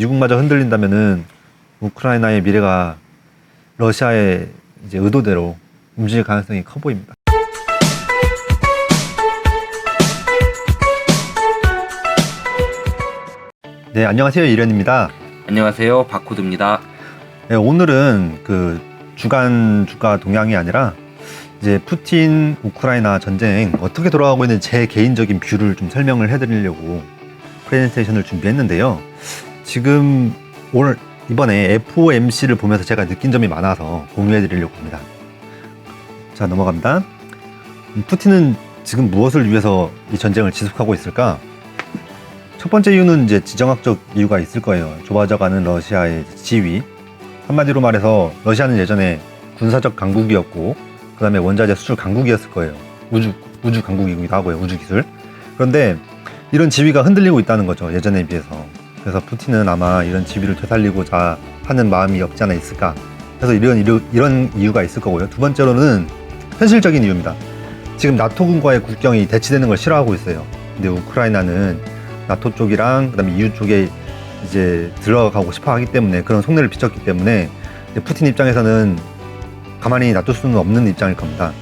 미국마저 흔들린다면은 우크라이나의 미래가 러시아의 이제 의도대로 움직일 가능성이 커 보입니다. 네, 안녕하세요. 이련입니다. 안녕하세요. 바코드입니다. 네, 오늘은 그 주간 주가 동향이 아니라 이제 푸틴 우크라이나 전쟁 어떻게 돌아가고 있는 제 개인적인 뷰를 좀 설명을 해드리려고 프레젠테이션을 준비했는데요. 지금 이번에 FOMC를 보면서 제가 느낀 점이 많아서 공유해드리려고 합니다. 자, 넘어갑니다. 푸틴은 지금 무엇을 위해서 이 전쟁을 지속하고 있을까? 첫 번째 이유는 이제 지정학적 이유가 있을 거예요. 좁아져가는 러시아의 지위. 한마디로 말해서 러시아는 예전에 군사적 강국이었고 그 다음에 원자재 수출 강국이었을 거예요. 우주 강국이기도 하고요. 우주 기술. 그런데 이런 지위가 흔들리고 있다는 거죠. 예전에 비해서. 그래서 푸틴은 아마 이런 지위를 되살리고자 하는 마음이 없지 않아 있을까. 그래서 이런 이유가 있을 거고요. 두 번째로는 현실적인 이유입니다. 지금 나토군과의 국경이 대치되는 걸 싫어하고 있어요. 근데 우크라이나는 나토 쪽이랑 그다음에 EU 쪽에 이제 들어가고 싶어 하기 때문에 그런 속내를 비쳤기 때문에 푸틴 입장에서는 가만히 놔둘 수는 없는 입장일 겁니다.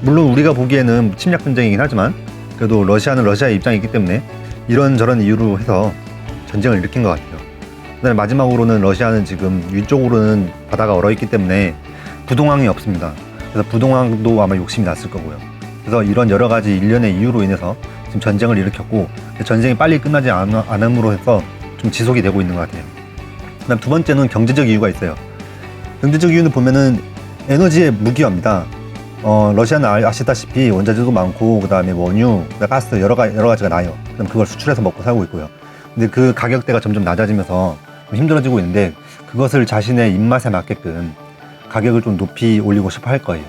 물론 우리가 보기에는 침략 전쟁이긴 하지만 그래도 러시아는 러시아의 입장이기 때문에 이런저런 이유로 해서 전쟁을 일으킨 것 같아요. 그다음에 마지막으로는 러시아는 지금 위쪽으로는 바다가 얼어있기 때문에 부동항이 없습니다. 그래서 부동항도 아마 욕심이 났을 거고요. 그래서 이런 여러 가지 일련의 이유로 인해서 지금 전쟁을 일으켰고 전쟁이 빨리 끝나지 않음으로 해서 좀 지속이 되고 있는 것 같아요. 그다음 두 번째는 경제적 이유가 있어요. 경제적 이유는 보면은 에너지의 무기화입니다. 러시아는 아시다시피 원자재도 많고 그다음에 원유, 가스 여러 가지가 나요. 그다음 그걸 수출해서 먹고 살고 있고요. 근데 그 가격대가 점점 낮아지면서 좀 힘들어지고 있는데 그것을 자신의 입맛에 맞게끔 가격을 좀 높이 올리고 싶어 할 거예요.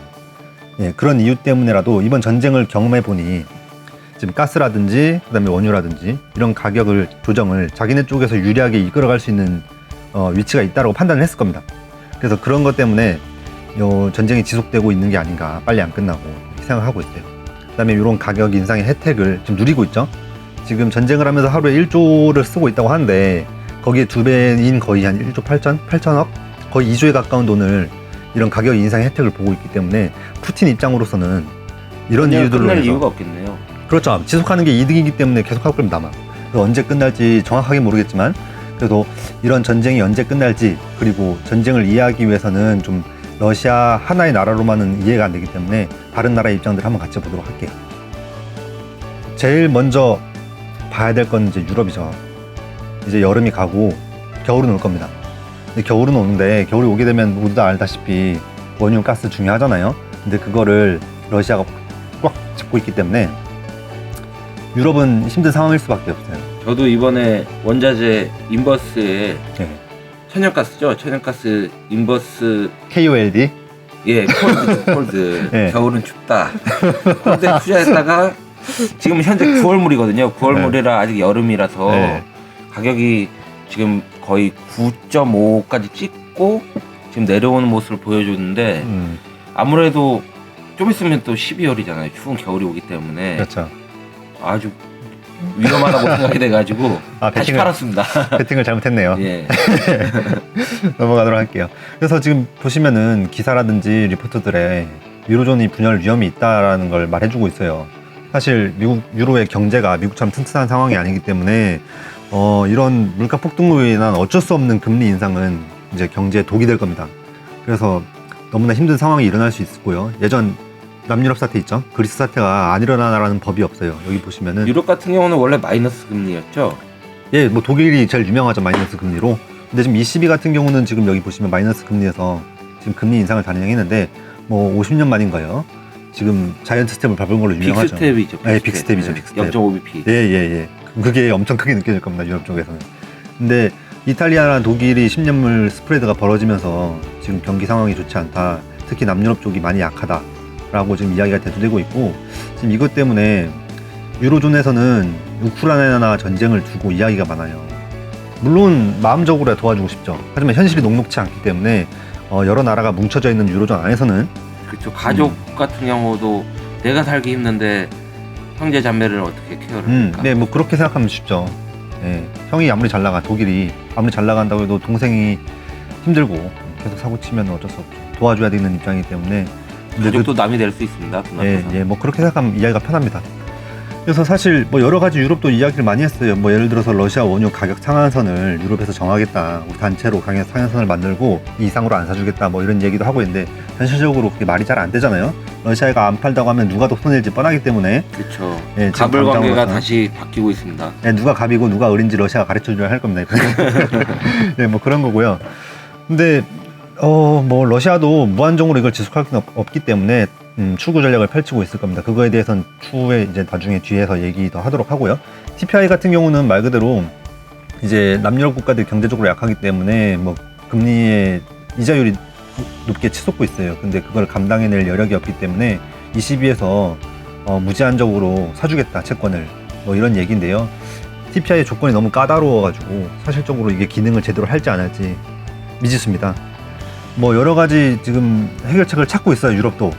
예, 그런 이유 때문에라도 이번 전쟁을 경험해 보니 지금 가스라든지 그다음에 원유라든지 이런 가격을 조정을 자기네 쪽에서 유리하게 이끌어갈 수 있는 위치가 있다고 판단을 했을 겁니다. 그래서 그런 것 때문에 전쟁이 지속되고 있는 게 아닌가, 빨리 안 끝나고 이렇게 생각하고 있어요. 그다음에 이런 가격 인상의 혜택을 지금 누리고 있죠. 지금 전쟁을 하면서 하루에 1조를 쓰고 있다고 하는데 거기에 2배인 거의 한 1조 8천억? 거의 2조에 가까운 돈을 이런 가격 인상의 혜택을 보고 있기 때문에 푸틴 입장으로서는 이런 이유들로 끝날 해서 이유가 없겠네요. 그렇죠. 지속하는 게 이득이기 때문에 계속 하고 있습니다. 아마 언제 끝날지 정확하게 모르겠지만 그래도 이런 전쟁이 언제 끝날지 그리고 전쟁을 이해하기 위해서는 좀 러시아 하나의 나라로만은 이해가 안 되기 때문에 다른 나라의 입장들을 한번 같이 보도록 할게요. 제일 먼저 봐야 될 건 이제 유럽이죠. 이제 여름이 가고 겨울은 올 겁니다. 근데 겨울은 오는데 겨울이 오게 되면 모두 다 알다시피 원유, 가스 중요하잖아요. 근데 그거를 러시아가 꽉 잡고 있기 때문에 유럽은 힘든 상황일 수밖에 없어요. 저도 이번에 원자재 인버스에 네. 천연가스죠. 천연가스 인버스 KOLD? 예, 콜드. 네. 겨울은 춥다. 콜드에 투자했다가 지금 현재 9월물이거든요. 9월물이라 아직 여름이라서 네. 가격이 지금 거의 9.5까지 찍고 지금 내려오는 모습을 보여주는데 아무래도 좀 있으면 또 12월이잖아요. 추운 겨울이 오기 때문에 그렇죠. 아주 위험하다고 생각이 돼가지고 다시 팔았습니다. 배팅을 잘못했네요. 예. 넘어가도록 할게요. 그래서 지금 보시면은 기사라든지 리포트들에 유로존이 분열 위험이 있다라는 걸 말해주고 있어요. 사실 유로의 경제가 미국처럼 튼튼한 상황이 아니기 때문에 이런 물가 폭등으로 인한 어쩔 수 없는 금리 인상은 이제 경제에 독이 될 겁니다. 그래서 너무나 힘든 상황이 일어날 수 있고요. 예전 남유럽 사태 있죠? 그리스 사태가 안 일어나라는 법이 없어요. 여기 보시면은 유럽 같은 경우는 원래 마이너스 금리였죠. 예, 뭐 독일이 제일 유명하죠. 마이너스 금리로. 근데 지금 ECB 같은 경우는 지금 여기 보시면 마이너스 금리에서 지금 금리 인상을 단행했는데 뭐 50년 만인가요? 지금 자이언트 스텝을 밟은 걸로 유명하죠. 빅스텝이죠. 네, 빅스텝이죠. 빅스텝. 0.5bp. 예. 그게 엄청 크게 느껴질 겁니다. 유럽 쪽에서는. 근데 이탈리아나 독일이 10년물 스프레드가 벌어지면서 지금 경기 상황이 좋지 않다. 특히 남유럽 쪽이 많이 약하다. 라고 지금 이야기가 대두되고 있고 지금 이것 때문에 유로존에서는 우크라이나 전쟁을 두고 이야기가 많아요. 물론 마음적으로 도와주고 싶죠. 하지만 현실이 녹록치 않기 때문에 여러 나라가 뭉쳐져 있는 유로존 안에서는 그렇죠. 가족 같은 경우도 내가 살기 힘든데 형제 자매를 어떻게 케어를 할까? 네, 뭐 그렇게 생각하면 쉽죠. 예, 형이 아무리 잘 나가, 독일이 아무리 잘 나간다고 해도 동생이 힘들고 계속 사고 치면 어쩔 수 없죠. 도와줘야 되는 입장이기 때문에. 근데 가족도 남이 될 수 있습니다. 돈 예, 앞에서. 예, 뭐 그렇게 생각하면 이해가 편합니다. 그래서 사실 뭐 여러 가지 유럽도 이야기를 많이 했어요. 뭐 예를 들어서 러시아 원유 가격 상한선을 유럽에서 정하겠다. 우리 단체로 가격 상한선을 만들고 이 이상으로 안 사주겠다. 뭐 이런 얘기도 하고 있는데 현실적으로 그게 말이 잘 안 되잖아요. 러시아가 안 팔다고 하면 누가 더 손해질지 뻔하기 때문에. 그렇죠. 예, 지금 갑을 관계가 당장으로서는. 다시 바뀌고 있습니다. 예, 누가 갑이고 누가 을인지 러시아가 가르쳐줘야 할 겁니다. 네, 뭐 그런 거고요. 근데 뭐 러시아도 무한정으로 이걸 지속할 수는 없기 때문에 추구 전략을 펼치고 있을 겁니다. 그거에 대해서는 추후에 이제 나중에 뒤에서 얘기 더 하도록 하고요. TPI 같은 경우는 말 그대로 이제 남유럽 국가들이 경제적으로 약하기 때문에 뭐 금리의 이자율이 높게 치솟고 있어요. 근데 그걸 감당해낼 여력이 없기 때문에 ECB에서 무제한적으로 사주겠다 채권을 뭐 이런 얘기인데요. TPI의 조건이 너무 까다로워가지고 사실적으로 이게 기능을 제대로 할지 안 할지 미지수입니다. 뭐 여러 가지 지금 해결책을 찾고 있어요. 유럽도.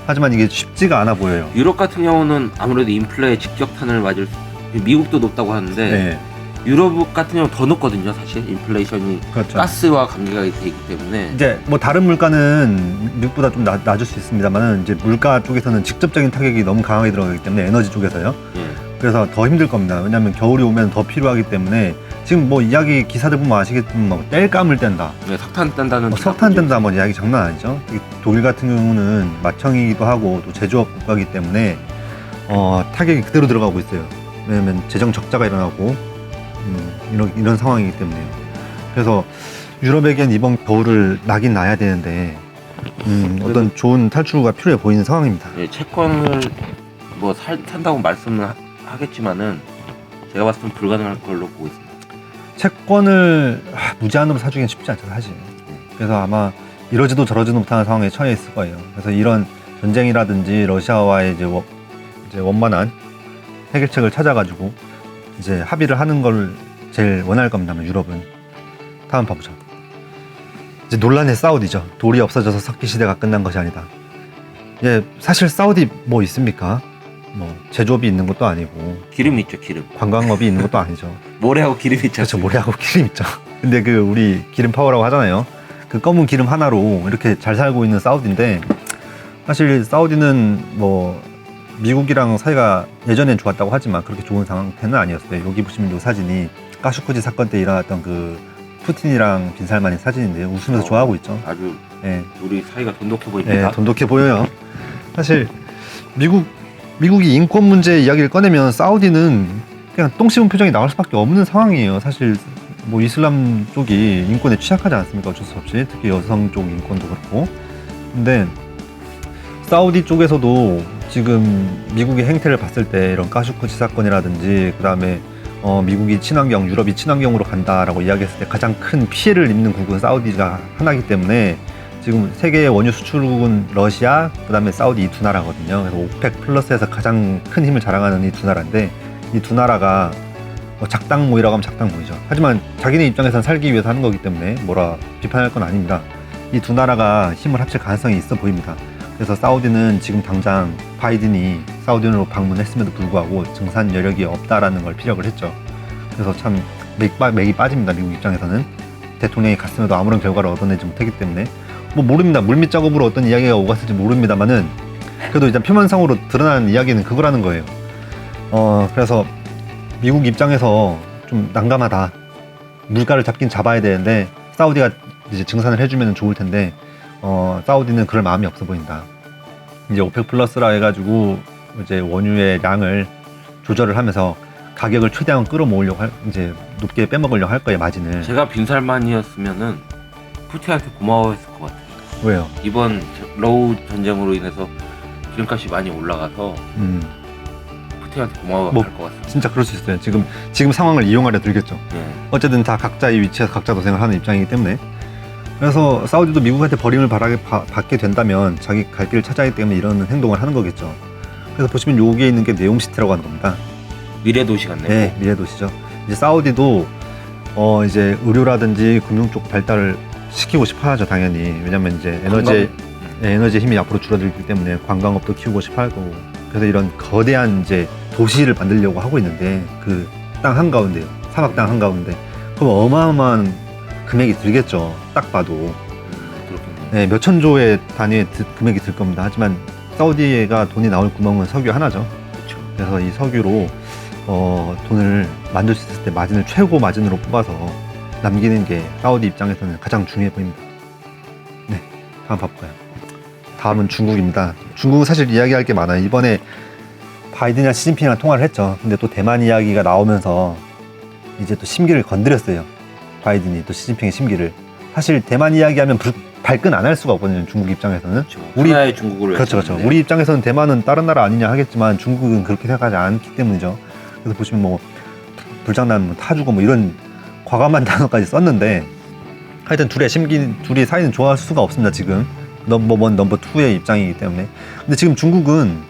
하지만 이게 쉽지가 않아 보여요. 유럽 같은 경우는 아무래도 인플레에 직격탄을 맞을 미국도 높다고 하는데 네, 유럽 같은 경우는 더 높거든요. 사실 인플레이션이 그렇죠. 가스와 관계가 돼 있기 때문에 이제 뭐 다른 물가는 미국보다 좀 낮을 수 있습니다만 이제 물가 쪽에서는 직접적인 타격이 너무 강하게 들어가기 때문에 에너지 쪽에서요. 예. 그래서 더 힘들 겁니다. 왜냐하면 겨울이 오면 더 필요하기 때문에 지금 뭐 이야기 기사들 보면 아시겠지만 뭐 땔감을 뗀다. 네, 석탄 딴다는 뭐 석탄 뗀다 뭐 이야기 장난 아니죠. 특히 독일 같은 경우는 마청이기도 하고 또 제조업 국가이기 때문에 타격이 그대로 들어가고 있어요. 왜냐하면 재정 적자가 일어나고 이런 상황이기 때문에요. 그래서 유럽에겐 이번 겨울을 나긴 나야 되는데 어떤 좋은 탈출구가 필요해 보이는 상황입니다. 예, 채권을 뭐 산다고 말씀을 하겠지만은 제가 봤을 땐 불가능할 걸로 보고 있습니다. 채권을 무제한으로 사주기는 쉽지 않죠 사실. 그래서 아마 이러지도 저러지도 못하는 상황에 처해 있을 거예요. 그래서 이런 전쟁이라든지 러시아와의 이제 원만한 해결책을 찾아가지고 이제 합의를 하는 걸 제일 원할 겁니다. 유럽은. 다음 봐보죠. 이제 논란의 사우디죠. 돌이 없어져서 석기 시대가 끝난 것이 아니다. 예, 사실 사우디 뭐 있습니까? 뭐 제조업이 있는 것도 아니고 기름 있죠, 기름. 관광업이 있는 것도 아니죠. 모래하고 기름 있죠. 그렇죠, 모래하고 기름 있죠. 근데 그 우리 기름 파워라고 하잖아요. 그 검은 기름 하나로 이렇게 잘 살고 있는 사우디인데 사실 사우디는 뭐 미국이랑 사이가 예전엔 좋았다고 하지만 그렇게 좋은 상태는 아니었어요. 여기 보시면 이 사진이 카슈쿠지 사건 때 일어났던 그 푸틴이랑 빈살만의 사진인데요. 웃으면서 좋아하고 있죠. 아주 예, 우리 사이가 돈독해 보입니다. 예, 돈독해 보여요. 사실 미국이 인권 문제 이야기를 꺼내면 사우디는 그냥 똥 씹은 표정이 나올 수밖에 없는 상황이에요. 사실 뭐 이슬람 쪽이 인권에 취약하지 않습니까? 어쩔 수 없이 특히 여성 쪽 인권도 그렇고. 근데 사우디 쪽에서도 지금 미국의 행태를 봤을 때 이런 카슈쿠지 사건이라든지 그 다음에 미국이 친환경, 유럽이 친환경으로 간다라고 이야기했을 때 가장 큰 피해를 입는 국은 사우디가 하나이기 때문에 지금 세계의 원유 수출국은 러시아, 그 다음에 사우디 이 두 나라거든요. 그래서 오펙 플러스에서 가장 큰 힘을 자랑하는 이 두 나라인데 이 두 나라가 작당모이라고 하면 작당모이죠. 하지만 자기네 입장에서는 살기 위해서 하는 거기 때문에 뭐라 비판할 건 아닙니다. 이 두 나라가 힘을 합칠 가능성이 있어 보입니다. 그래서 사우디는 지금 당장 바이든이 사우디로 방문했음에도 불구하고 증산 여력이 없다라는 걸 피력을 했죠. 그래서 참 맥이 빠집니다. 미국 입장에서는 대통령이 갔음에도 아무런 결과를 얻어내지 못했기 때문에 뭐 모릅니다. 물밑 작업으로 어떤 이야기가 오갔을지 모릅니다만은 그래도 일단 표면상으로 드러난 이야기는 그거라는 거예요. 그래서 미국 입장에서 좀 난감하다. 물가를 잡긴 잡아야 되는데 사우디가 이제 증산을 해주면 좋을 텐데 사우디는 그럴 마음이 없어 보인다. 이제 오펙 플러스라 해가지고 이제 원유의 양을 조절을 하면서 가격을 최대한 끌어모으려고 이제 높게 빼먹으려고 할 거예요, 마진을. 제가 빈살만이었으면은 푸틴한테 고마워했을 것 같아요. 왜요? 이번 러우 전쟁으로 인해서 기름값이 많이 올라가서 푸틴한테 고마워할 것 같습니다. 진짜 그럴 수 있어요. 지금 상황을 이용하려 들겠죠. 네. 어쨌든 다 각자의 위치에서 각자 도생을 하는 입장이기 때문에. 그래서 사우디도 미국한테 버림을 받게 된다면 자기 갈 길을 찾아야 하기 때문에 이런 행동을 하는 거겠죠. 그래서 보시면 여기에 있는 게 네옴시티라고 하는 겁니다. 미래 도시 같네요. 네, 미래 도시죠. 이제 사우디도 이제 의료라든지 금융 쪽 발달을 시키고 싶어 하죠, 당연히. 왜냐면 이제 에너지의 힘이 앞으로 줄어들기 때문에 관광업도 키우고 싶어 하고. 그래서 이런 거대한 이제 도시를 만들려고 하고 있는데 그 땅 한가운데요. 사막 땅 한가운데. 그럼 어마어마한 금액이 들겠죠. 딱 봐도. 그렇군요. 네, 몇천 조의 단위의 금액이 들 겁니다. 하지만 사우디가 돈이 나올 구멍은 석유 하나죠. 그렇죠. 그래서 이 석유로 돈을 만들 수 있을 때 마진을 최고 마진으로 뽑아서 남기는 게 사우디 입장에서는 가장 중요해 보입니다. 네, 다음 봐볼까요? 다음은 중국입니다. 중국은 사실 이야기할 게 많아요. 이번에 바이든이랑 시진핑이랑 통화를 했죠. 근데 또 대만 이야기가 나오면서 이제 또 심기를 건드렸어요. 바이든이 또 시진핑의 심기를. 사실 대만 이야기하면 발끈 안 할 수가 없거든요. 중국 입장에서는. 그렇죠. 하나의 중국을 그렇죠. 우리 입장에서는 대만은 다른 나라 아니냐 하겠지만 중국은 그렇게 생각하지 않기 때문이죠. 그래서 보시면 뭐 불장난, 뭐 타주고 뭐 이런 과감한 단어까지 썼는데 하여튼 둘이 사이는 좋아할 수가 없습니다. 지금 넘버 1, 넘버 2의 입장이기 때문에. 근데 지금 중국은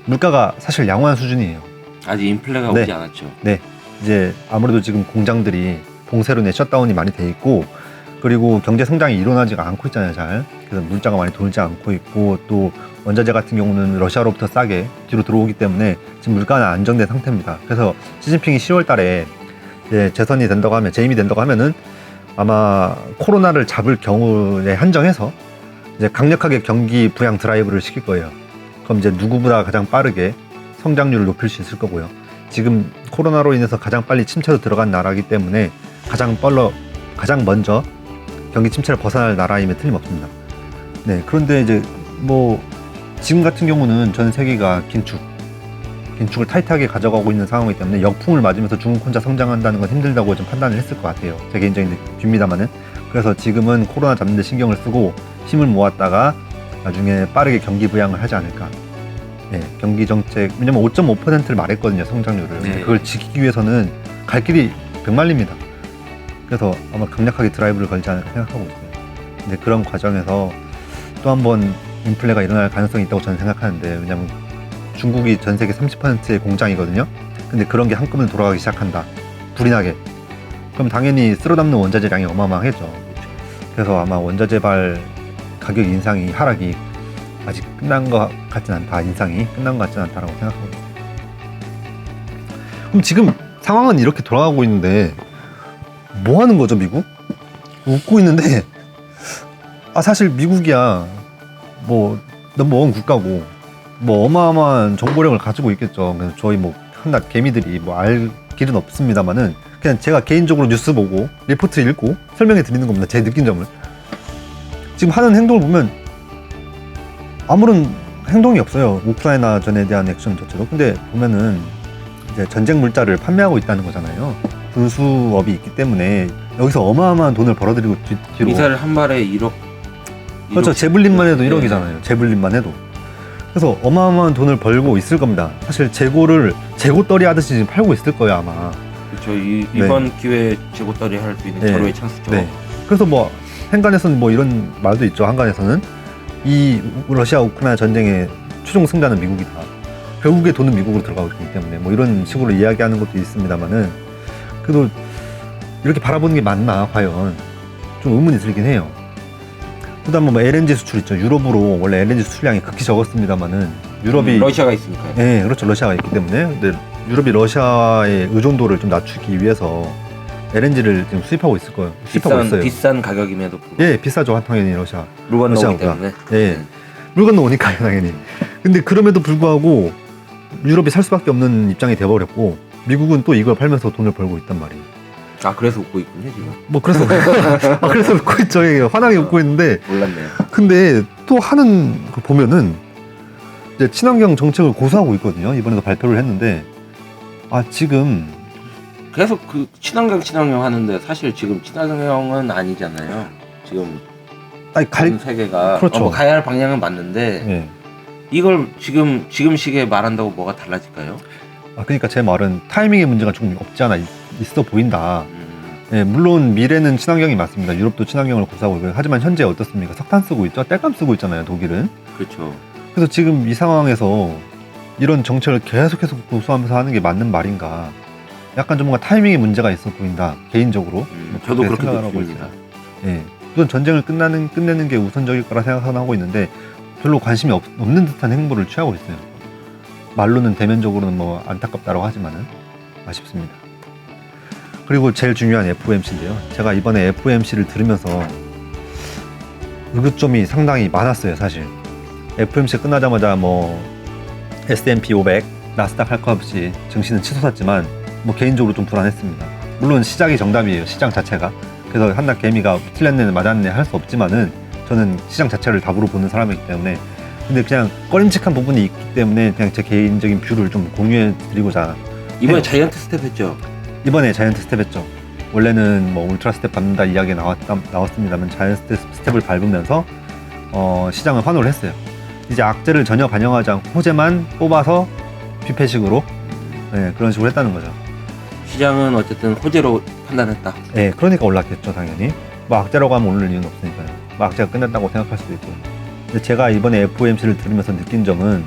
물가가 사실 양호한 수준이에요. 아직 인플레가 네. 오지 않았죠. 네, 이제 아무래도 지금 공장들이 봉쇄로 내 셧다운이 많이 돼 있고, 그리고 경제 성장이 일어나지가 않고 있잖아요. 잘. 그래서 물자가 많이 돌지 않고 있고, 또 원자재 같은 경우는 러시아로부터 싸게 뒤로 들어오기 때문에 지금 물가는 안정된 상태입니다. 그래서 시진핑이 10월 달에 이제 재선이 된다고 하면, 재임이 된다고 하면은 아마 코로나를 잡을 경우에 한정해서 이제 강력하게 경기 부양 드라이브를 시킬 거예요. 그럼 이제 누구보다 가장 빠르게 성장률을 높일 수 있을 거고요. 지금 코로나로 인해서 가장 빨리 침체로 들어간 나라이기 때문에 가장 먼저 경기 침체를 벗어날 나라임에 틀림없습니다. 네, 그런데 이제 뭐 지금 같은 경우는 전 세계가 긴축을 타이트하게 가져가고 있는 상황이기 때문에 역풍을 맞으면서 중국 혼자 성장한다는 건 힘들다고 좀 판단을 했을 것 같아요. 제 개인적인 뷰입니다만은. 그래서 지금은 코로나 잡는 데 신경을 쓰고 힘을 모았다가 나중에 빠르게 경기 부양을 하지 않을까. 네, 경기 정책, 왜냐면 5.5%를 말했거든요, 성장률을. 네. 그걸 지키기 위해서는 갈 길이 백말립니다. 그래서 아마 강력하게 드라이브를 걸지 않을까 생각하고 있어요. 근데 그런 과정에서 또 한 번 인플레가 일어날 가능성이 있다고 저는 생각하는데, 왜냐면 중국이 전 세계 30%의 공장이거든요. 근데 그런 게 한꺼번에 돌아가기 시작한다. 불이 나게. 그럼 당연히 쓸어담는 원자재량이 어마어마하겠죠. 그래서 아마 원자재발 가격 인상이, 하락이 아직 끝난 것 같진 않다. 인상이 끝난 것 같진 않다라고 생각하고 있어요. 그럼 지금 상황은 이렇게 돌아가고 있는데 뭐 하는 거죠, 미국? 웃고 있는데, 사실 미국이야 뭐 넘버원 국가고 뭐 어마어마한 정보력을 가지고 있겠죠. 그래서 저희 뭐 한낱 개미들이 뭐 알 길은 없습니다만은 그냥 제가 개인적으로 뉴스 보고 리포트 읽고 설명해 드리는 겁니다. 제 느낀 점을. 지금 하는 행동을 보면 아무런 행동이 없어요. 우크라이나 전에 대한 액션 자체로. 근데 보면은 이제 전쟁 물자를 판매하고 있다는 거잖아요. 군수업이 있기 때문에 여기서 어마어마한 돈을 벌어들이고 뒤로. 미사일 한 발에 1억. 그렇죠. 제블린만 해도 네. 1억이잖아요. 제블린만 해도. 그래서 어마어마한 돈을 벌고 있을 겁니다. 사실 재고떨이 하듯이 지금 팔고 있을 거예요, 아마. 그렇죠. 이번 기회에 재고떨이 할 수 있는 네. 절호의 찬스죠. 네. 그래서 뭐 한간에서는 뭐 이런 말도 있죠. 한간에서는 이 러시아 우크라이나 전쟁의 최종 승자는 미국이다. 결국에 돈은 미국으로 들어가고 있기 때문에 뭐 이런 식으로 이야기하는 것도 있습니다만은, 그래도 이렇게 바라보는 게 맞나 과연 좀 의문이 들긴 해요. 그다음 뭐 LNG 수출 있죠. 유럽으로 원래 LNG 수출량이 극히 적었습니다만은 유럽이 러시아가 있으니까요. 네, 그렇죠. 러시아가 있기 때문에. 근데 유럽이 러시아의 의존도를 좀 낮추기 위해서 LNG를 지금 수입하고 있을 거예요. 수입하고 있어요. 비싼 가격임에도 불구하고. 예, 비싸죠. 당연히 러시아. 물 건너오기 러시아보다. 때문에. 예, 물 건너오니까요, 당연히. 근데 그럼에도 불구하고 유럽이 살 수밖에 없는 입장이 돼버렸고, 미국은 또 이걸 팔면서 돈을 벌고 있단 말이에요. 그래서 웃고 있군요 지금. 뭐 그래서 그래서 웃고 있죠. 예, 환하게 웃고 있는데, 몰랐네요. 근데 또 하는 거 보면은 이제 친환경 정책을 고수하고 있거든요. 이번에도 발표를 했는데, 지금 계속 그 친환경 하는데 사실 지금 친환경은 아니잖아요. 지금 전 세계가 그렇죠. 뭐 가야 할 방향은 맞는데 예. 이걸 지금 시기에 말한다고 뭐가 달라질까요? 그러니까 제 말은 타이밍의 문제가 조금 없지 않아 있어 보인다. 예, 물론 미래는 친환경이 맞습니다. 유럽도 친환경을 고수하고 있고요. 하지만 현재 어떻습니까? 석탄 쓰고 있죠. 땔감 쓰고 있잖아요, 독일은. 그렇죠. 그래서 지금 이 상황에서 이런 정책을 계속해서 고수하면서 하는 게 맞는 말인가? 약간 좀 뭔가 타이밍의 문제가 있어 보인다. 개인적으로. 저도 그렇게 생각을 하고 느낍니다. 있어요. 예, 우선 전쟁을 끝내는 게 우선적일 거라 생각하고 있는데 별로 관심이 없는 듯한 행보를 취하고 있어요. 말로는 대면적으로는 뭐 안타깝다고 하지만은 아쉽습니다. 그리고 제일 중요한 FOMC인데요. 제가 이번에 FOMC를 들으면서 의구점이 상당히 많았어요, 사실. FOMC 끝나자마자 뭐 S&P 500, 나스닥 할 것 없이 증시는 치솟았지만 뭐 개인적으로 좀 불안했습니다. 물론 시작이 정답이에요, 시장 자체가. 그래서 한낱 개미가 틀렸네 맞았네 할 수 없지만은 저는 시장 자체를 답으로 보는 사람이기 때문에, 근데 그냥 꺼림칙한 부분이 있기 때문에 그냥 제 개인적인 뷰를 좀 공유해 드리고자 이번에 해요. 자이언트 스텝 했죠? 이번에 자이언트 스텝 했죠. 원래는 뭐 울트라 스텝 밟는다 이야기가 나왔습니다만 자이언트 스텝을 밟으면서 시장을 환호를 했어요. 이제 악재를 전혀 반영하지 않고 호재만 뽑아서 뷔페식으로 그런 식으로 했다는 거죠. 시장은 어쨌든 호재로 판단했다. 네, 그러니까 올랐겠죠, 당연히. 뭐 악재라고 하면 오를 이유는 없으니까요. 뭐 악재가 끝났다고 생각할 수도 있고요. 근데 제가 이번에 FOMC를 들으면서 느낀 점은,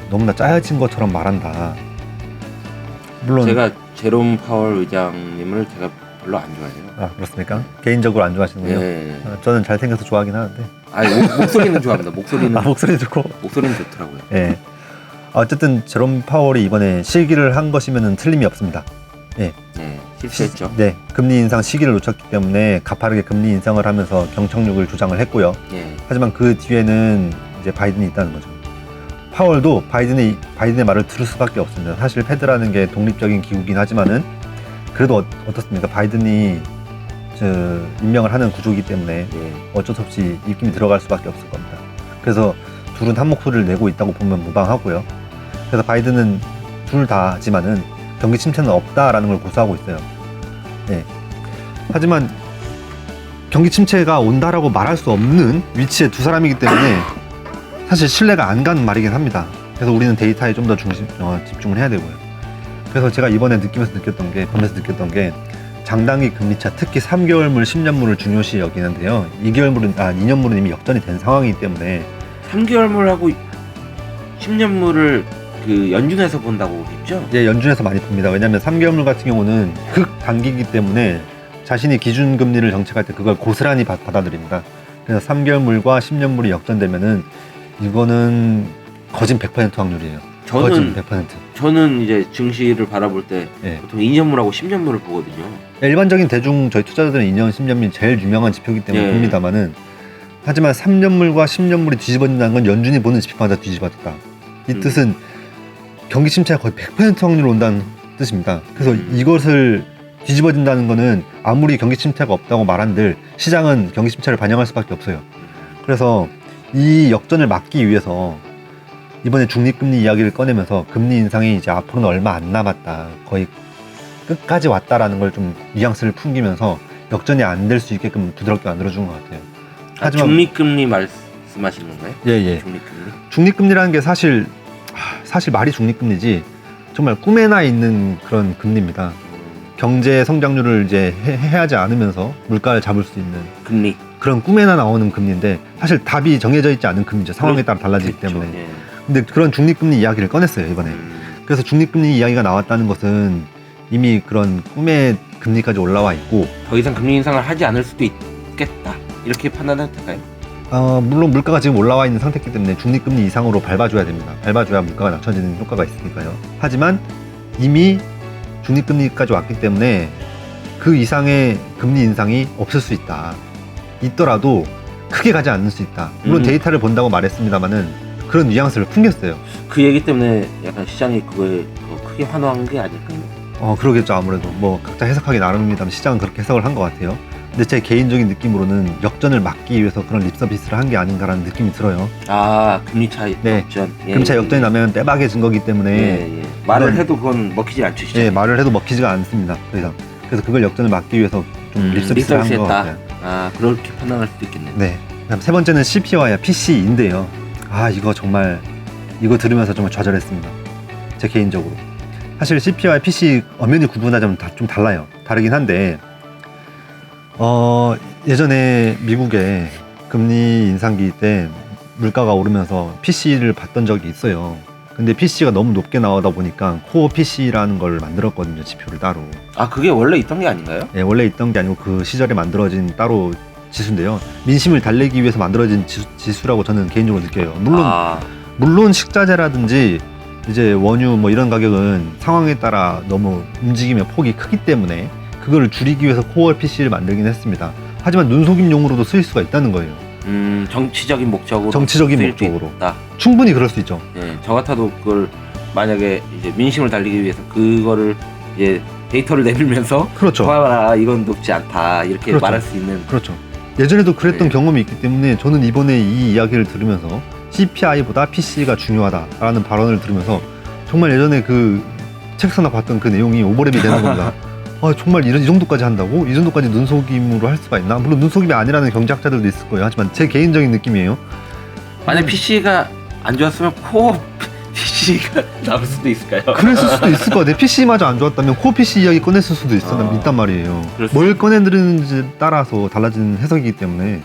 너무나 짜여진 것처럼 말한다. 물론 제가 제롬 파월 의장님을 제가 별로 안 좋아해요. 그렇습니까? 개인적으로 안 좋아하시는군요. 네. 저는 잘생겨서 좋아하긴 하는데. 목소리는 좋아합니다. 목소리 좋고. 목소리는 좋더라고요. 예. 어쨌든 제롬 파월이 이번에 실기를 한 것이면 틀림이 없습니다. 예. 네, 실수했죠. 네, 금리 인상 시기를 놓쳤기 때문에 가파르게 금리 인상을 하면서 경착륙을 주장을 했고요. 네. 하지만 그 뒤에는 이제 바이든이 있다는 거죠. 파월도 바이든의 말을 들을 수밖에 없습니다. 사실 패드라는 게 독립적인 기구긴 하지만은 그래도 어떻습니까? 바이든이 임명을 하는 구조이기 때문에 네. 어쩔 수 없이 입김이 들어갈 수밖에 없을 겁니다. 그래서 둘은 한 목소리를 내고 있다고 보면 무방하고요. 그래서 바이든은 둘 다지만은 경기 침체는 없다라는 걸 고수하고 있어요. 네. 하지만 경기 침체가 온다라고 말할 수 없는 위치에 두 사람이기 때문에 사실 신뢰가 안 가는 말이긴 합니다. 그래서 우리는 데이터에 좀 더 집중을 해야 되고요. 그래서 제가 이번에 보면서 느꼈던 게 장단기 금리차, 특히 3개월물, 10년물을 중요시 여기는데요. 2년물은 이미 역전이 된 상황이기 때문에 3개월물하고 10년물을 그 연준에서 본다고 했죠? 예, 연준에서 많이 봅니다. 왜냐하면 3개월물 같은 경우는 극단기이기 때문에 자신이 기준금리를 정책할 때 그걸 고스란히 받아들입니다. 그래서 3개월물과 10년물이 역전되면은 이거는 거진 100% 확률이에요. 거진 100%. 저는 이제 증시를 바라볼 때 예. 보통 2년물하고 10년물을 보거든요. 일반적인 저희 투자자들은 2년, 10년물이 제일 유명한 지표이기 때문에 예. 봅니다만은, 하지만 3년물과 10년물이 뒤집어진다는 건 연준이 보는 지표마다 뒤집어졌다. 이 뜻은 경기 침체가 거의 100% 확률로 온다는 뜻입니다. 그래서 이것을 뒤집어진다는 거는 아무리 경기 침체가 없다고 말한들 시장은 경기 침체를 반영할 수밖에 없어요. 그래서 이 역전을 막기 위해서 이번에 중립금리 이야기를 꺼내면서 금리 인상이 이제 앞으로는 얼마 안 남았다, 거의 끝까지 왔다라는 걸 좀 뉘앙스를 풍기면서 역전이 안 될 수 있게끔 부드럽게 만들어준 것 같아요. 하지만 중립금리 말씀하시는 건가요? 예. 중립금리? 중립금리라는 게 사실 말이 중립금리지 정말 꿈에나 있는 그런 금리입니다. 경제 성장률을 이제 해하지 않으면서 물가를 잡을 수 있는 금리. 그런 꿈에나 나오는 금리인데 사실 답이 정해져 있지 않은 금리죠. 상황에 따라 달라지기 그렇죠. 때문에. 예. 근데 그런 중립금리 이야기를 꺼냈어요, 이번에. 그래서 중립금리 이야기가 나왔다는 것은 이미 그런 꿈의 금리까지 올라와 있고, 더 이상 금리 인상을 하지 않을 수도 있겠다, 이렇게 판단해도 될까요? 물론 물가가 지금 올라와 있는 상태이기 때문에 중립금리 이상으로 밟아줘야 됩니다. 밟아줘야 물가가 낮춰지는 효과가 있으니까요. 하지만 이미 중립금리까지 왔기 때문에 그 이상의 금리 인상이 없을 수 있다. 있더라도 크게 가지 않을 수 있다. 물론 데이터를 본다고 말했습니다만은 그런 뉘앙스를 풍겼어요. 그 얘기 때문에 약간 시장이 그거에 더 크게 환호한 게 아닐까요? 그러겠죠. 아무래도 뭐 각자 해석하기 나름입니다만 시장은 그렇게 해석을 한 것 같아요. 근데 제 개인적인 느낌으로는 역전을 막기 위해서 그런 립서비스를 한 게 아닌가라는 느낌이 들어요. 금리 차이 네. 역전. 금리 차 역전이 나면 빼박해진 거기 때문에 말을 이건- 해도 그건 먹히지 않죠. 시장에. 예, 말을 해도 먹히지가 않습니다. 더 이상. 그래서 그걸 역전을 막기 위해서 좀 립서비스를 한 것 립서비스했다. 같아요. 그렇게 판단할 수도 있겠네요. 네. 그다음 세 번째는 CPI와 PC인데요. 이거 들으면서 정말 좌절했습니다. 제 개인적으로. 사실 CPI와 PC 엄연히 구분하자면 좀 달라요. 다르긴 한데, 예전에 미국에 금리 인상기 때 물가가 오르면서 PC를 봤던 적이 있어요. 근데 PC가 너무 높게 나오다 보니까 코어 PC라는 걸 만들었거든요, 지표를 따로. 그게 원래 있던 게 아닌가요? 예, 원래 있던 게 아니고 그 시절에 만들어진 따로 지수인데요. 민심을 달래기 위해서 만들어진 지수라고 저는 개인적으로 느껴요. 물론 식자재라든지 이제 원유 뭐 이런 가격은 상황에 따라 너무 움직임의 폭이 크기 때문에 그거를 줄이기 위해서 코어 PC를 만들긴 했습니다. 하지만 눈속임용으로도 쓰일 수가 있다는 거예요. 정치적인 목적으로. 정치적인 쓰일 수 목적으로. 있다. 충분히 그럴 수 있죠. 예, 저 같아도 그걸 만약에 이제 민심을 달리기 위해서 그거를 이제 데이터를 내밀면서 그렇죠. 봐라 이건 높지 않다 이렇게 그렇죠. 말할 수 있는. 그렇죠. 예전에도 그랬던 네. 경험이 있기 때문에 저는 이번에 이 이야기를 들으면서 CPI보다 PC가 중요하다라는 발언을 들으면서 정말 예전에 그 책에서나 봤던 그 내용이 오버랩이 되는 겁니다. 아, 정말 이 정도까지 한다고? 이 정도까지 눈속임으로 할 수가 있나? 물론 눈속임이 아니라는 경제학자들도 있을 거예요. 하지만 제 개인적인 느낌이에요. 만약 PC가 안 좋았으면 코어 PC가 나올 수도 있을까요? 그랬을 수도 있을 것 같아요. PC마저 안 좋았다면 코어 PC 이야기 꺼냈을 수도 있단 말이에요. 뭘 꺼내드리는지 따라서 달라지는 해석이기 때문에.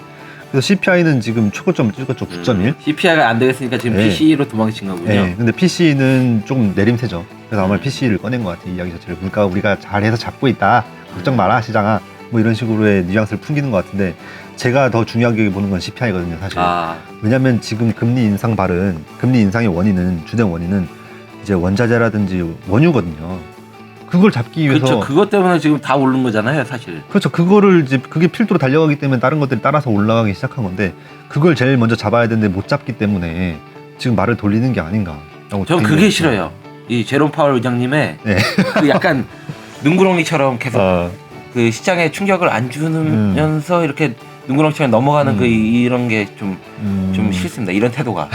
그래서 CPI는 지금 최고점을 찍었죠. 9.1. CPI가 안 되겠으니까 지금 네. PC로 도망친 거군요. 네, 근데 PC는 조금 내림세죠. 그래서 아마 PC를 꺼낸 것 같아요. 이 이야기 자체를. 물가 우리가 잘해서 잡고 있다. 걱정 마라 시장아. 뭐 이런 식으로의 뉘앙스를 풍기는 것 같은데 제가 더 중요하게 보는 건 CPI거든요, 사실. 왜냐하면 지금 금리 인상의 원인은 주된 원인은 이제 원자재라든지 원유거든요. 그걸 잡기 위해서 그렇죠. 그것 때문에 지금 다 오른 거잖아요, 사실. 그렇죠. 그거를 이제 그게 필두로 달려가기 때문에 다른 것들이 따라서 올라가기 시작한 건데 그걸 제일 먼저 잡아야 되는데 못 잡기 때문에 지금 말을 돌리는 게 아닌가라고. 전 그게 싫어요. 이 제롬 파월 의장님의 네. 그 약간 눈구렁이처럼 계속 그 시장에 충격을 안 주면서 이렇게 눈구렁이처럼 넘어가는 그 이런 게 좀 싫습니다. 이런 태도가.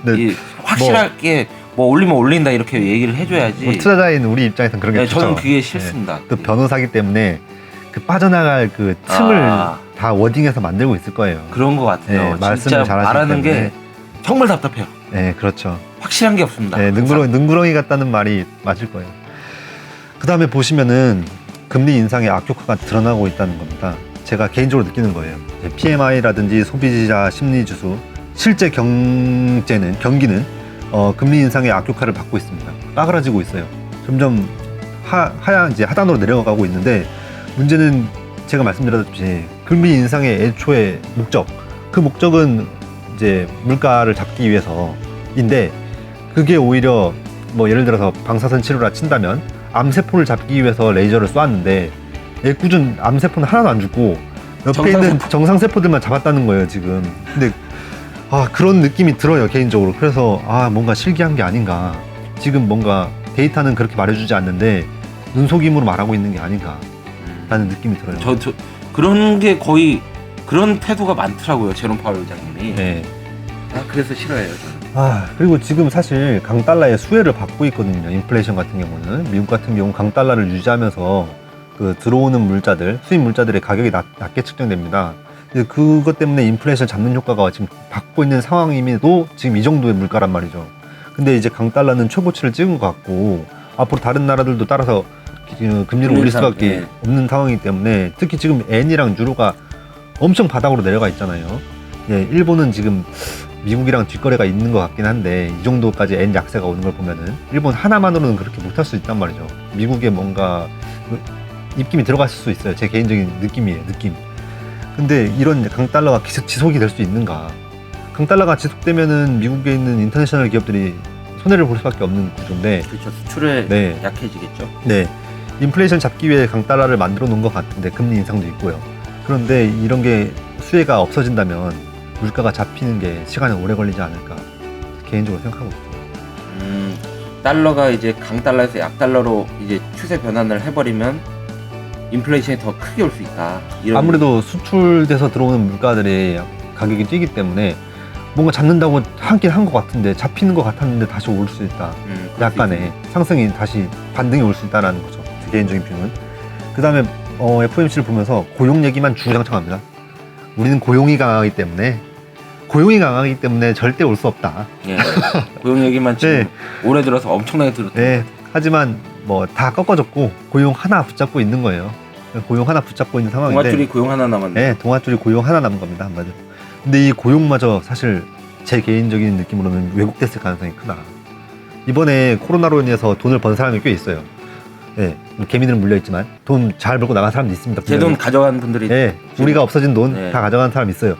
네. 이 확실하게 뭐 올리면 올린다 이렇게 얘기를 해줘야지. 뭐 투자자인 우리 입장에서는 그런 게 네, 좋죠. 저는 그게 싫습니다. 네. 또 변호사기 때문에 그 빠져나갈 그 틈을 다 워딩해서 만들고 있을 거예요. 그런 것 같아요. 네, 말씀을 진짜 잘하시기 말하는 때문에. 게 정말 답답해요. 네, 그렇죠. 확실한 게 없습니다. 네, 능구렁이 같다는 말이 맞을 거예요. 그 다음에 보시면은 금리 인상의 악효과가 드러나고 있다는 겁니다. 제가 개인적으로 느끼는 거예요. PMI라든지 소비자 심리지수, 실제 경기는 금리 인상의 악효과를 받고 있습니다. 빠그라지고 있어요. 점점 이제 하단으로 내려가고 있는데 문제는 제가 말씀드렸듯이 금리 인상의 애초의 그 목적은 이제 물가를 잡기 위해서인데 그게 오히려 뭐 예를 들어서 방사선 치료라 친다면 암세포를 잡기 위해서 레이저를 쏘았는데 애꿎은 암세포는 하나도 안 죽고 옆에 있는 정상세포들만 잡았다는 거예요 지금. 근데 그런 느낌이 들어요 개인적으로. 그래서 뭔가 실기한 게 아닌가. 지금 뭔가 데이터는 그렇게 말해주지 않는데 눈속임으로 말하고 있는 게 아닌가 라는 느낌이 들어요. 저 그런 게 거의 그런 태도가 많더라고요 제롬 파월 의장님이. 네. 그래서 싫어해요 저는. 그리고 지금 사실 강달러의 수혜를 받고 있거든요. 인플레이션 같은 경우는 미국 같은 경우 강달러를 유지하면서 그 들어오는 물자들, 수입 물자들의 가격이 낮게 측정됩니다. 그것 때문에 인플레이션 잡는 효과가 지금 받고 있는 상황임에도 지금 이 정도의 물가란 말이죠. 근데 이제 강달러는 최고치를 찍은 것 같고 앞으로 다른 나라들도 따라서 금리를 올릴 수밖에 없는 상황이기 때문에 특히 지금 엔이랑 유로가 엄청 바닥으로 내려가 있잖아요. 일본은 지금 미국이랑 뒷거래가 있는 것 같긴 한데 이 정도까지 엔 약세가 오는 걸 보면은 일본 하나만으로는 그렇게 못할 수 있단 말이죠. 미국에 뭔가 입김이 들어갔을 수 있어요. 제 개인적인 느낌이에요. 근데 이런 강달러가 계속 지속이 될 수 있는가? 강달러가 지속되면은 미국에 있는 인터내셔널 기업들이 손해를 볼 수밖에 없는 구조인데. 그렇죠. 수출에 약해지겠죠. 네. 인플레이션 잡기 위해 강달러를 만들어 놓은 것 같은데 금리 인상도 있고요. 그런데 이런 게 수혜가 없어진다면 물가가 잡히는 게 시간이 오래 걸리지 않을까 개인적으로 생각하고 있어요. 달러가 이제 강달러에서 약달러로 이제 추세 변환을 해버리면 인플레이션이 더 크게 올 수 있다. 아무래도 수출돼서 들어오는 물가들의 가격이 뛰기 때문에 뭔가 잡는다고 하긴 한 것 같은데 잡히는 것 같았는데 다시 올 수 있다. 약간의 상승이 다시 반등이 올 수 있다라는 거죠. 제 개인적인 뷰는. 그 다음에 FOMC를 보면서 고용 얘기만 주구장창합니다. 우리는 고용이 강하기 때문에 절대 올 수 없다. 고용 얘기만 지금 올해 들어서 엄청나게 들었죠. 하지만 뭐 다 꺾어졌고 고용 하나 붙잡고 있는 거예요. 고용 하나 붙잡고 있는 상황인데 동아줄이 고용 하나 남았네. 동아줄이 고용 하나 남은 겁니다. 한마디로. 근데 이 고용마저 사실 제 개인적인 느낌으로는 왜곡됐을 가능성이 크다. 이번에 코로나로 인해서 돈을 번 사람이 꽤 있어요. 개미들은 물려있지만 돈 잘 벌고 나간 사람도 있습니다. 제 돈 가져간 분들이 우리가 없어진 돈 다 가져간 사람이 있어요.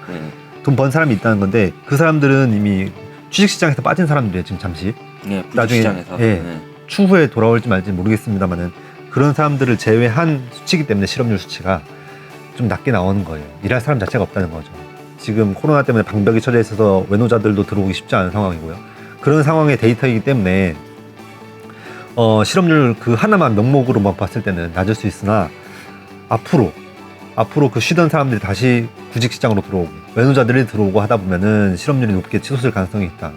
돈 번 사람이 있다는 건데 그 사람들은 이미 주식시장에서 빠진 사람들이에요. 지금 잠시. 예, 나중에, 시장에서. 예. 네. 추후에 돌아올지 말지 모르겠습니다만은 그런 사람들을 제외한 수치이기 때문에 실업률 수치가 좀 낮게 나오는 거예요. 일할 사람 자체가 없다는 거죠. 지금 코로나 때문에 방벽이 쳐져 있어서 외노자들도 들어오기 쉽지 않은 상황이고요. 그런 상황의 데이터이기 때문에 실업률 그 하나만 명목으로만 봤을 때는 낮을 수 있으나 앞으로 그 쉬던 사람들이 다시 구직시장으로 들어오고 외노자들이 들어오고 하다 보면은 실업률이 높게 치솟을 가능성이 있다.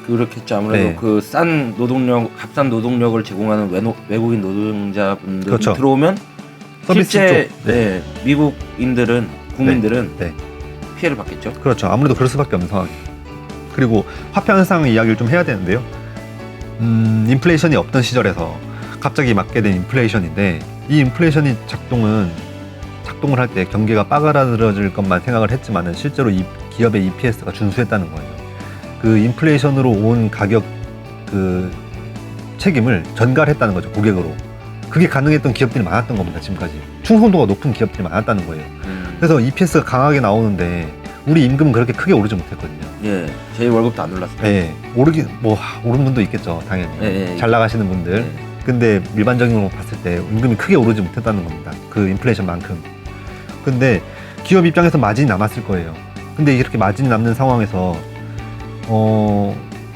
그렇겠죠. 아무래도 네. 그 싼 노동력, 값싼 노동력을 제공하는 외국인 노동자분들이 그렇죠. 들어오면 서비스 실제 쪽. 네. 미국인들은 국민들은 네. 피해를 받겠죠. 그렇죠. 아무래도 그럴 수밖에 없는 상황이에요. 그리고 화폐 현상 이야기를 좀 해야 되는데요. 인플레이션이 없던 시절에서 갑자기 맞게 된 인플레이션인데 이 인플레이션이 작동을 할 때 경기가 빠그라들어질 것만 생각을 했지만은 실제로 이 기업의 EPS가 준수했다는 거예요. 그 인플레이션으로 온 가격 그 책임을 전가했다는 거죠, 고객으로. 그게 가능했던 기업들이 많았던 겁니다, 지금까지. 충성도가 높은 기업들이 많았다는 거예요. 그래서 EPS가 강하게 나오는데 우리 임금은 그렇게 크게 오르지 못했거든요. 예, 제 월급도 안 올랐어요. 예, 오른 분도 있겠죠, 당연히. 예. 잘 나가시는 분들. 예. 근데 일반적으로 봤을 때 임금이 크게 오르지 못했다는 겁니다. 그 인플레이션만큼. 근데 기업 입장에서 마진이 남았을 거예요. 근데 이렇게 마진이 남는 상황에서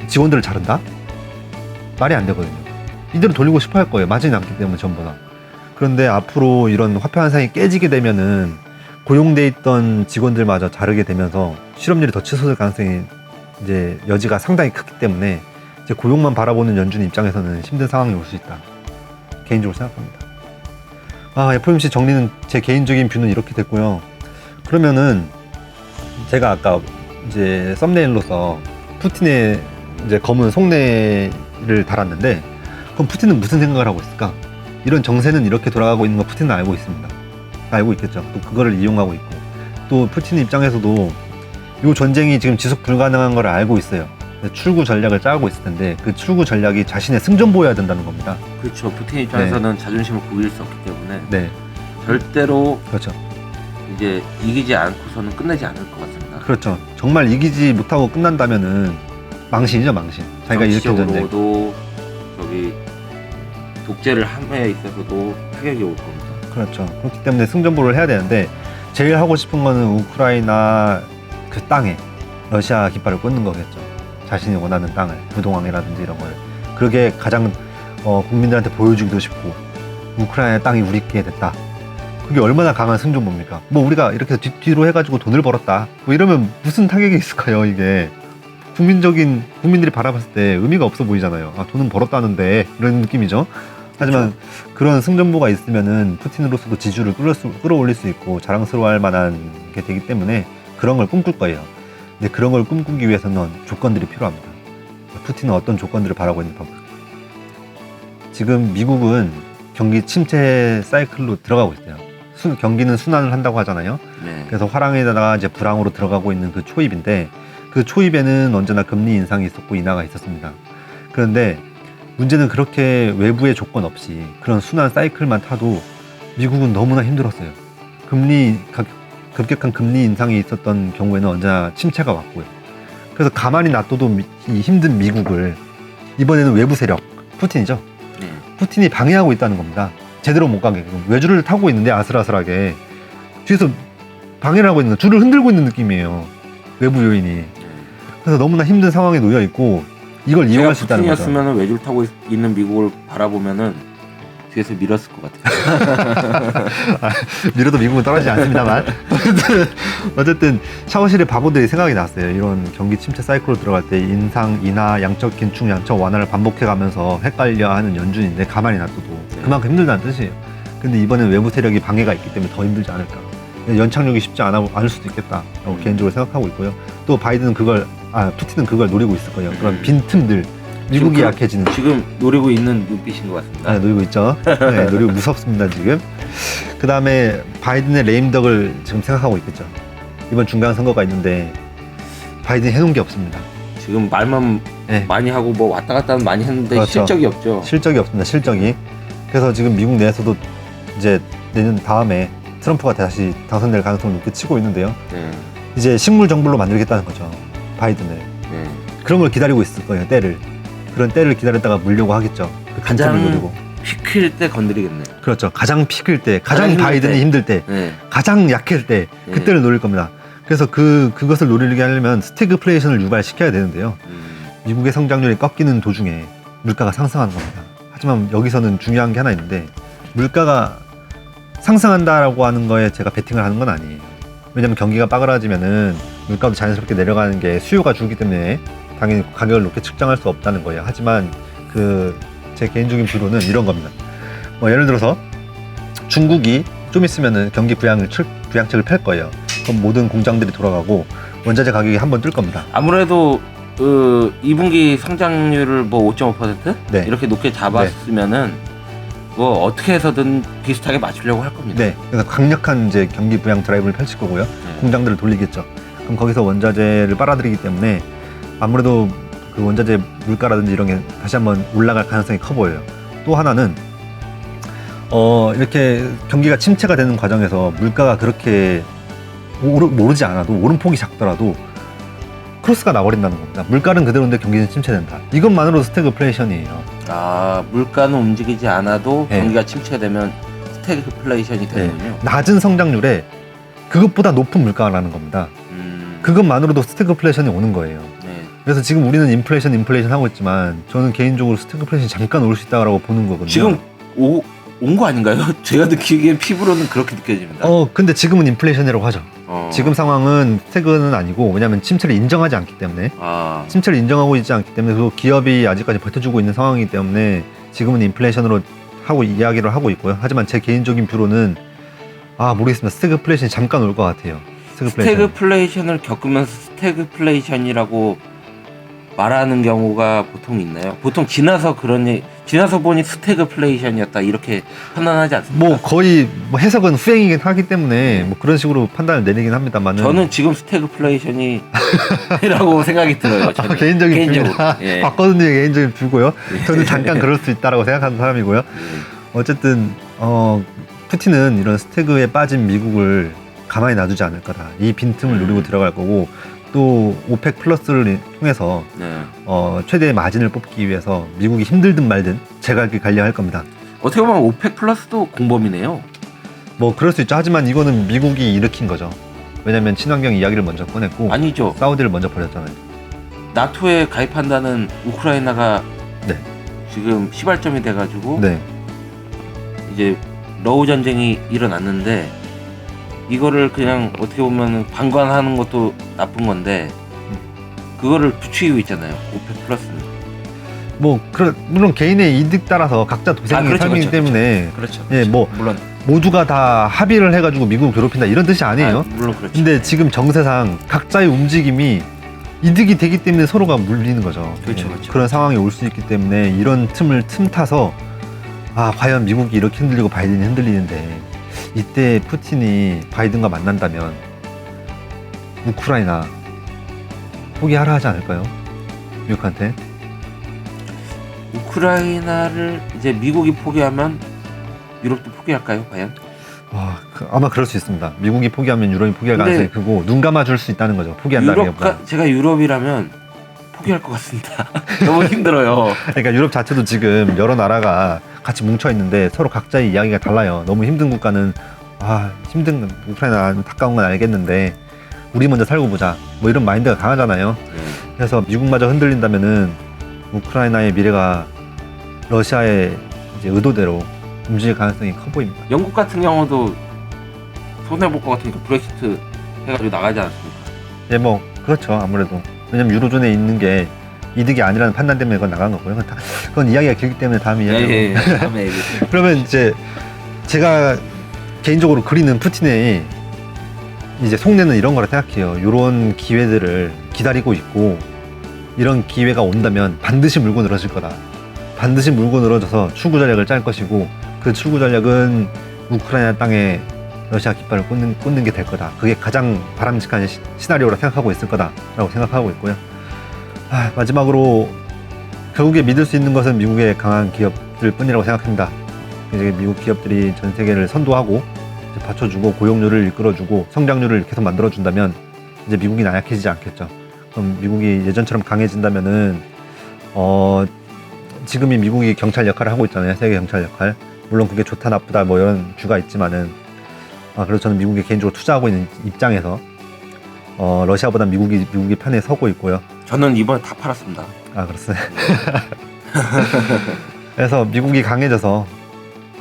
직원들을 자른다? 말이 안 되거든요. 이대로 돌리고 싶어 할 거예요. 마진이 남기 때문에 전부 다. 그런데 앞으로 이런 화폐 현상이 깨지게 되면은 고용돼 있던 직원들마저 자르게 되면서 실업률이 더 치솟을 가능성이 이제 여지가 상당히 크기 때문에 이제 고용만 바라보는 연준 입장에서는 힘든 상황이 올 수 있다. 개인적으로 생각합니다. FOMC 정리는 제 개인적인 뷰는 이렇게 됐고요. 그러면은 제가 아까 이제 썸네일로서 푸틴의 이제 검은 속내를 달았는데 그럼 푸틴은 무슨 생각을 하고 있을까? 이런 정세는 이렇게 돌아가고 있는 거 푸틴은 알고 있습니다. 알고 있겠죠. 또 그거를 이용하고 있고 또 푸틴 입장에서도 이 전쟁이 지금 지속 불가능한 걸 알고 있어요. 출구 전략을 짜고 있을 텐데 그 출구 전략이 자신의 승전보여야 된다는 겁니다. 그렇죠. 푸틴 입장에서는 자존심을 구길 수 없기 때문에 네, 절대로 그렇죠. 이제 이기지 않고서는 끝내지 않을 것 같습니다. 그렇죠. 정말 이기지 못하고 끝난다면은 망신이죠, 망신. 자기가 일으킨 전쟁. 정치적으로도 저기 독재를 함에 있어서도 타격이 올 겁니다. 그렇죠. 그렇기 때문에 승전보를 해야 되는데 제일 하고 싶은 거는 우크라이나 그 땅에 러시아 깃발을 꽂는 거겠죠. 자신이 원하는 땅을, 부동항이라든지 이런 걸. 그게 가장 국민들한테 보여주기도 싶고 우크라이나 땅이 우리께 됐다. 그게 얼마나 강한 승전보입니까? 뭐 우리가 이렇게 뒤로 해가지고 돈을 벌었다. 뭐 이러면 무슨 타격이 있을까요? 이게 국민들이 바라봤을 때 의미가 없어 보이잖아요. 돈은 벌었다는데 이런 느낌이죠. 하지만 그런 승전보가 있으면은 푸틴으로서도 지지율을 끌어올릴 수 있고 자랑스러워할 만한 게 되기 때문에 그런 걸 꿈꿀 거예요. 근데 그런 걸 꿈꾸기 위해서는 조건들이 필요합니다. 푸틴은 어떤 조건들을 바라고 있는지 봐볼게요. 지금 미국은 경기 침체 사이클로 들어가고 있어요. 경기는 순환을 한다고 하잖아요. 네. 그래서 화랑에다가 이제 불황으로 들어가고 있는 그 초입인데 그 초입에는 언제나 금리 인상이 있었고 인하가 있었습니다. 그런데 문제는 그렇게 외부의 조건 없이 그런 순환 사이클만 타도 미국은 너무나 힘들었어요. 급격한 금리 인상이 있었던 경우에는 언제나 침체가 왔고요. 그래서 가만히 놔둬도 이 힘든 미국을 이번에는 외부 세력, 푸틴이죠. 네. 푸틴이 방해하고 있다는 겁니다. 제대로 못 가게. 외줄을 타고 있는데 아슬아슬하게 뒤에서 방해를 하고 있는, 줄을 흔들고 있는 느낌이에요. 외부 요인이. 그래서 너무나 힘든 상황에 놓여 있고 이걸 이용할 수 있다는 거죠. 푸틴이었으면 외줄 타고 있는 미국을 바라보면은 뒤에서 밀었을 것 같아요. 밀어도 미국은 떨어지지 않습니다만 어쨌든 샤워실의 바보들이 생각이 났어요. 이런 경기 침체 사이클로 들어갈 때 인상, 인하, 양적 긴축, 양적 완화를 반복해가면서 헷갈려하는 연준인데 가만히 놔둬도 그만큼 힘들다는 뜻이에요. 근데 이번엔 외부 세력이 방해가 있기 때문에 더 힘들지 않을까. 연착륙이 쉽지 않을 수도 있겠다라고 개인적으로 생각하고 있고요. 또 바이든은 푸틴은 그걸 노리고 있을 거예요. 그런 빈틈들, 미국이 약해지는. 지금 노리고 있는 눈빛인 것 같습니다. 네, 노리고 있죠. 네, 노리고 무섭습니다 지금. 그 다음에 바이든의 레임덕을 지금 생각하고 있겠죠. 이번 중간 선거가 있는데 바이든이 해놓은 게 없습니다. 지금 말만 많이 하고 뭐 왔다 갔다 많이 했는데 그렇죠. 실적이 없죠. 실적이 없습니다. 실적이. 그래서 지금 미국 내에서도 이제 내년 다음에 트럼프가 다시 당선될 가능성을 높게 치고 있는데요. 네. 이제 식물 정부로 만들겠다는 거죠. 바이든을. 네. 그런 걸 기다리고 있을 거예요. 때를. 그런 때를 기다렸다가 물려고 하겠죠. 그 가장 빈틈을 노리고. 피크일 때 건드리겠네요. 그렇죠. 가장 피크일 때, 가장 힘들 바이든이 때. 힘들 때, 네. 가장 약할 때 그때를 노릴 겁니다. 그래서 그것을 노리게 하려면 스태그플레이션을 유발시켜야 되는데요. 미국의 성장률이 꺾이는 도중에 물가가 상승하는 겁니다. 하지만 여기서는 중요한 게 하나 있는데 물가가 상승한다라고 하는 거에 제가 베팅을 하는 건 아니에요. 왜냐면 경기가 빠그라지면은 물가도 자연스럽게 내려가는 게 수요가 줄기 때문에 당연히 가격을 높게 측정할 수 없다는 거예요. 하지만 제 개인적인 비로는 이런 겁니다. 예를 들어서 중국이 좀 있으면은 경기 부양책을 펼 거예요. 그럼 모든 공장들이 돌아가고 원자재 가격이 한번 뜰 겁니다. 아무래도 2분기 성장률을 뭐 5.5% 네. 이렇게 높게 잡았으면은 뭐 어떻게 해서든 비슷하게 맞추려고 할 겁니다. 네, 그래서 강력한 이제 경기 부양 드라이브를 펼칠 거고요. 공장들을 돌리겠죠. 그럼 거기서 원자재를 빨아들이기 때문에 아무래도 그 원자재 물가라든지 이런 게 다시 한번 올라갈 가능성이 커 보여요. 또 하나는 이렇게 경기가 침체가 되는 과정에서 물가가 그렇게 오르지 않아도 오름폭이 작더라도 크로스가 나버린다는 겁니다. 물가는 그대로인데 경기는 침체된다. 이것만으로도 스태그플레이션이에요. 물가는 움직이지 않아도 네. 경기가 침체되면 스태그플레이션이 되는군요. 네. 낮은 성장률에 그것보다 높은 물가라는 겁니다. 그것만으로도 스태그플레이션이 오는 거예요. 네. 그래서 지금 우리는 인플레이션 하고 있지만 저는 개인적으로 스태그플레이션이 잠깐 올 수 있다고 보는 거거든요. 지금 온 거 아닌가요? 제가 느끼기엔 피부로는 그렇게 느껴집니다. 근데 지금은 인플레이션이라고 하죠. 지금 상황은 스태그는 아니고 왜냐하면 침체를 인정하지 않기 때문에 침체를 인정하고 있지 않기 때문에 또 기업이 아직까지 버텨주고 있는 상황이기 때문에 지금은 인플레이션으로 이야기를 하고 있고요. 하지만 제 개인적인 뷰로는 모르겠습니다. 스태그플레이션이 잠깐 올 것 같아요. 스태그플레이션을 겪으면서 스태그플레이션이라고 말하는 경우가 보통 있나요? 보통 지나서 보니 스태그플레이션이었다 이렇게 판단하지 않습니까? 뭐 거의 해석은 후행이긴 하기 때문에 뭐 그런 식으로 판단을 내리긴 합니다만은 저는 지금 스태그플레이션이라고 생각이 들어요. 저는. 개인적인 뷰입니다. 예. 박거든의 개인적인 뷰고요. 저는 잠깐 그럴 수 있다라고 생각하는 사람이고요. 어쨌든 푸틴은 이런 스태그에 빠진 미국을 가만히 놔두지 않을 거다. 이 빈틈을 노리고 들어갈 거고 또 오펙 플러스를 통해서 최대의 마진을 뽑기 위해서 미국이 힘들든 말든 제갈길 관리할 겁니다. 어떻게 보면 오펙 플러스도 공범이네요. 뭐 그럴 수 있죠. 하지만 이거는 미국이 일으킨 거죠. 왜냐면 친환경 이야기를 먼저 꺼냈고 아니죠. 사우디를 먼저 버렸잖아요. 나토에 가입한다는 우크라이나가 네. 지금 시발점이 돼가지고 네. 이제 러우 전쟁이 일어났는데 이거를 그냥 어떻게 보면 방관하는 것도 나쁜 건데 그거를 부추기고 있잖아요. 오펙 플러스는. 물론 개인의 이득 따라서 각자 도생의 삶이기 때문에 그렇죠. 예, 뭐 물론 모두가 다 합의를 해가지고 미국을 괴롭힌다 이런 뜻이 아니에요. 물론 그렇죠. 근데 지금 정세상 각자의 움직임이 이득이 되기 때문에 서로가 물리는 거죠. 그렇죠, 예, 그렇죠. 그런 상황이 올 수 있기 때문에 이런 틈타서 과연 미국이 이렇게 흔들리고 바이든이 흔들리는데 이때 푸틴이 바이든과 만난다면 우크라이나 포기하라 하지 않을까요? 미국한테? 우크라이나를 이제 미국이 포기하면 유럽도 포기할까요, 과연? 아마 그럴 수 있습니다. 미국이 포기하면 유럽이 포기할 근데 가능성이 크고 눈 감아줄 수 있다는 거죠. 포기한다는 게. 제가 유럽이라면 포기할 것 같습니다. 너무 힘들어요. 그러니까 유럽 자체도 지금 여러 나라가 같이 뭉쳐 있는데 서로 각자의 이야기가 달라요. 너무 힘든 국가는 힘든 우크라이나 안타까운 건 알겠는데 우리 먼저 살고 보자. 뭐 이런 마인드가 강하잖아요. 그래서 미국마저 흔들린다면은 우크라이나의 미래가 러시아의 이제 의도대로 움직일 가능성이 커 보입니다. 영국 같은 경우도 손해 볼 것 같으니까 브렉시트 해가지고 나가지 않습니까? 예, 뭐 그렇죠. 아무래도 왜냐면 유로존에 있는 게 이득이 아니라는 판단 때문에 그건 나간 거고요. 그건 이야기가 길기 때문에 다음 이야기로. 다음에 얘기. 그러면 이제 제가 개인적으로 그리는 푸틴의 이제 속내는 이런 거라 생각해요. 이런 기회들을 기다리고 있고 이런 기회가 온다면 반드시 물고 늘어질 거다. 반드시 물고 늘어져서 출구 전략을 짤 것이고 그 출구 전략은 우크라이나 땅에 러시아 깃발을 꽂는 게 될 거다. 그게 가장 바람직한 시나리오라 생각하고 있을 거다라고 생각하고 있고요. 마지막으로 결국에 믿을 수 있는 것은 미국의 강한 기업들 뿐이라고 생각합니다. 이제 미국 기업들이 전 세계를 선도하고 이제 받쳐주고 고용률을 이끌어주고 성장률을 계속 만들어준다면 이제 미국이 나약해지지 않겠죠. 그럼 미국이 예전처럼 강해진다면은 지금이 미국이 경찰 역할을 하고 있잖아요. 세계 경찰 역할. 물론 그게 좋다 나쁘다 뭐 이런 뷰가 있지만은 그래서 저는 미국에 개인적으로 투자하고 있는 입장에서 러시아보다 미국이 편에 서고 있고요. 저는 이번에 다 팔았습니다. 그렇습니다. 그래서 미국이 강해져서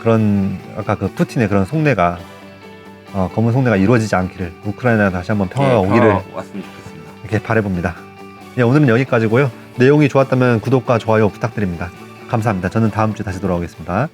그런 아까 그 푸틴의 그런 속내가 검은 속내가 이루어지지 않기를, 우크라이나에 다시 한번 평화가 오기를 왔으면 좋겠습니다. 이렇게 바라봅니다. 오늘은 여기까지고요. 내용이 좋았다면 구독과 좋아요 부탁드립니다. 감사합니다. 저는 다음 주에 다시 돌아오겠습니다.